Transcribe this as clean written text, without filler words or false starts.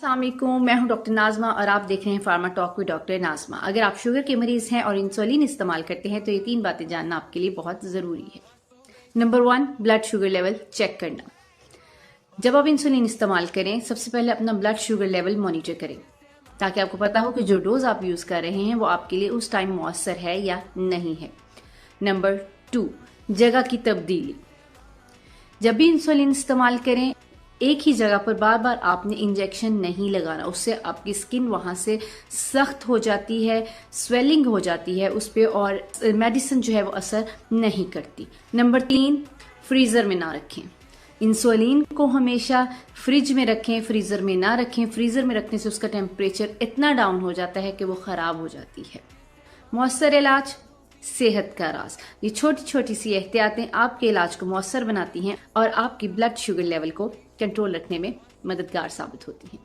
अस्सलाम वालेकुम, मैं हूं डॉक्टर नाजमा और आप देख रहे हैं pharma talk with doctor Najma. अगर आप शुगर के मरीज हैं और इंसुलिन इस्तेमाल करते हैं तो ये 3 बातें जानना आपके लिए बहुत ज़रूरी है। Number 1, blood sugar level check करना। जब आप इंसुलिन इस्तेमाल करें, सबसे पहले अपना ब्लड शुगर लेवल मॉनिटर करें ताकि आपको पता हो कि जो डोज आप यूज़ कर रहे हैं वो आपके लिए उस टाइम मौसर है या नहीं है। नंबर 2, जगह की तब्दीली। जब भी इंसुलिन इस्तेमाल करें, एक ही जगह पर बार बार आपने इंजेक्शन नहीं लगाना, उससे आपकी स्किन वहां से सख्त हो जाती है, स्वेलिंग हो जाती है उस पर और मेडिसिन जो है वो असर नहीं करती। नंबर 3, फ्रीजर में ना रखें। इंसुलिन को हमेशा फ्रिज में रखें, फ्रीजर में ना रखें। फ्रीजर में रखने से उसका टेम्परेचर इतना डाउन हो जाता है कि वो खराब हो जाती है। मौसर इलाज सेहत का राज। ये छोटी छोटी सी एहतियातें आपके इलाज को मौसर बनाती हैं और आपकी ब्लड शुगर लेवल को कंट्रोल रखने में मददगार साबित होती हैं।